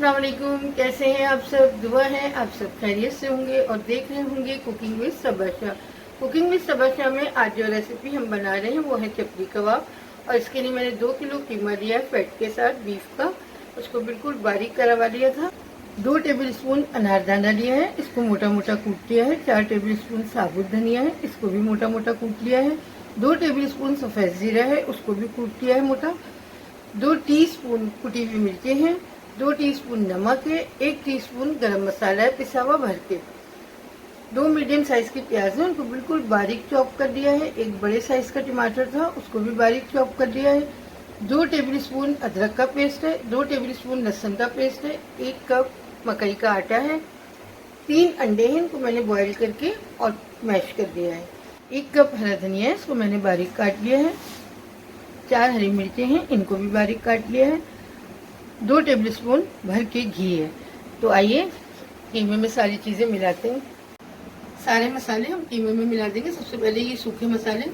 अस्सलाम वालेकुम, कैसे हैं आप सब। दुआ है आप सब खैरियत से होंगे और देख रहे होंगे cooking with Saba. Cooking with Saba में आज जो रेसिपी हम बना रहे हैं वो है चपली कबाब। और इसके लिए मैंने 2 किलो कीमा लिया है फैट के साथ बीफ का। उसको बिल्कुल बारीक करवा लिया था। 2 टेबल स्पून अनारदाना लिया है, इसको मोटा मोटा कूट लिया है। 4 टेबल स्पून साबुत धनिया है, इसको भी मोटा मोटा कूट लिया है। 2 टेबल स्पून सफ़ेद ज़ीरा है, उसको भी कूट लिया है मोटा। 2 टीस्पून कुटी हुई मिर्चें हैं, 2 टीस्पून नमक है, 1 टीस्पून गरम मसाला है पिसा हुआ भर के। 2 मीडियम साइज के प्याज हैं, उनको बिल्कुल बारीक चॉप कर दिया है। 1 बड़े साइज का टमाटर था, उसको भी बारीक चॉप कर दिया है। 2 टेबल स्पून अदरक का पेस्ट है, 2 टेबल स्पून लहसुन का पेस्ट है, 1 कप मकई का आटा है। 3 अंडे हैं, इनको मैंने बॉईल करके और मैश कर दिया है। 1 कप हरा धनिया है, इसको मैंने बारीक काट लिया है। 4 हरी मिर्चें हैं, इनको भी बारीक काट लिया है। 2 टेबल स्पून भर के घी है। तो आइए कीमे में सारी चीज़ें मिलाते हैं। सारे मसाले हम कीमे में मिला देंगे। सबसे पहले ये सूखे मसाले,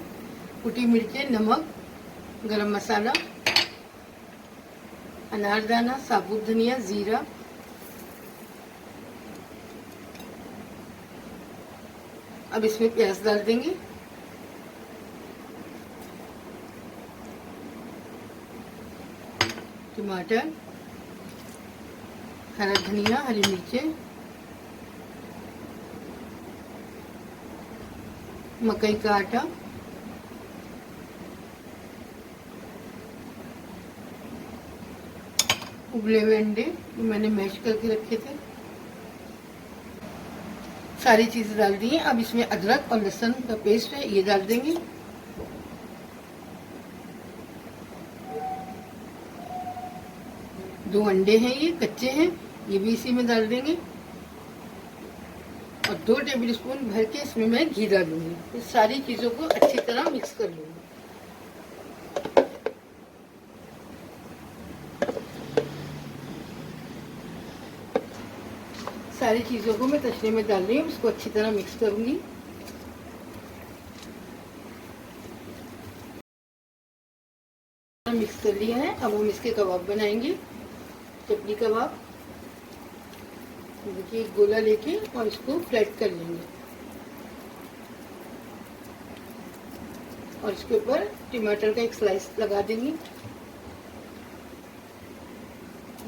कुटी मिर्चें, नमक, गरम मसाला, अनारदाना, साबुत धनिया, ज़ीरा, अब इसमें प्याज डाल देंगे। टमाटर, हरा धनिया, हरी मिर्चें, मकई का आटा, उबले हुए अंडे मैंने मैश करके रखे थे। सारी चीज़ें डाल दी हैं। अब इसमें अदरक और लहसुन का पेस्ट है, ये डाल देंगे। दो अंडे हैं, ये कच्चे हैं, ये भी इसी में डाल देंगे। और 2 टेबल स्पून भर के इसमें मैं घी डालूंगी। तो सारी चीज़ों को अच्छी तरह मिक्स कर लूँगी। सारी चीज़ों को मैं तसले में डाल रही हूँ, उसको अच्छी तरह मिक्स करूँगी। मिक्स कर लिया है, अब हम इसके कबाब बनाएंगे, चपली कबाब। देखिए एक गोला लेके और इसको फ्लैट कर लेंगे और इसके ऊपर टमाटर का एक स्लाइस लगा देंगे।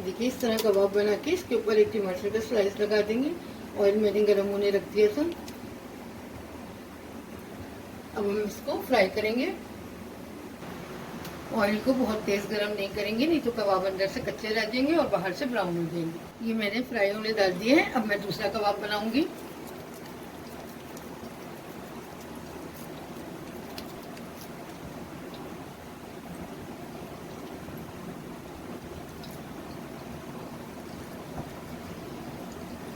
देखिए इस तरह कबाब बना के इसके ऊपर एक टमाटर का स्लाइस लगा देंगे। ऑयल मैंने गर्म होने रख दिया था। अब हम इसको फ्राई करेंगे। ऑयल को बहुत तेज गरम नहीं करेंगे, नहीं तो कबाब अंदर से कच्चे रह जाएंगे और बाहर से ब्राउन हो जाएंगे। ये मैंने फ्राई होने डाल दिए हैं। अब मैं दूसरा कबाब बनाऊंगी।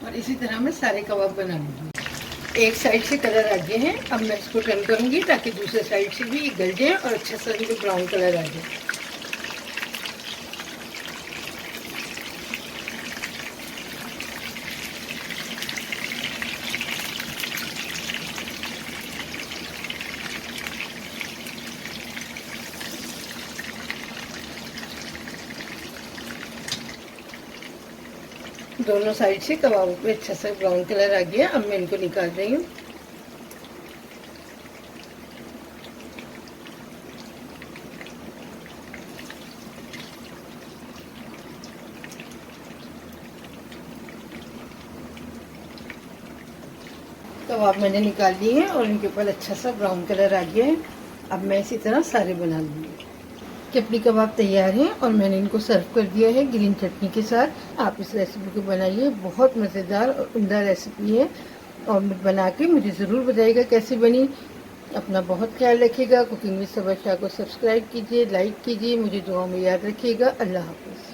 और इसी तरह मैं सारे कबाब बना लूंगी। एक साइड से कलर आ गए हैं, अब मैं इसको टर्न करूंगी ताकि दूसरे साइड से भी गल जाए और अच्छा सा भी ब्राउन कलर आ जाए। दोनों साइड से कबाबों पे अच्छा सा ब्राउन कलर आ गया। अब मैं इनको निकाल रही हूँ। कबाब मैंने निकाल लिए हैं और इनके ऊपर अच्छा सा ब्राउन कलर आ गया है। अब मैं इसी तरह सारे बना लूँगी। चपली कबाब तैयार हैं और मैंने इनको सर्व कर दिया है ग्रीन चटनी के साथ। आप इस रेसिपी को बनाइए, बहुत मज़ेदार और उम्दा रेसिपी है। और बना के मुझे ज़रूर बताइएगा कैसी बनी। अपना बहुत ख्याल रखिएगा। कुकिंग विद सबा को सब्सक्राइब कीजिए, लाइक कीजिए, मुझे दुआ में याद रखिएगा। अल्लाह हाफ़िज़।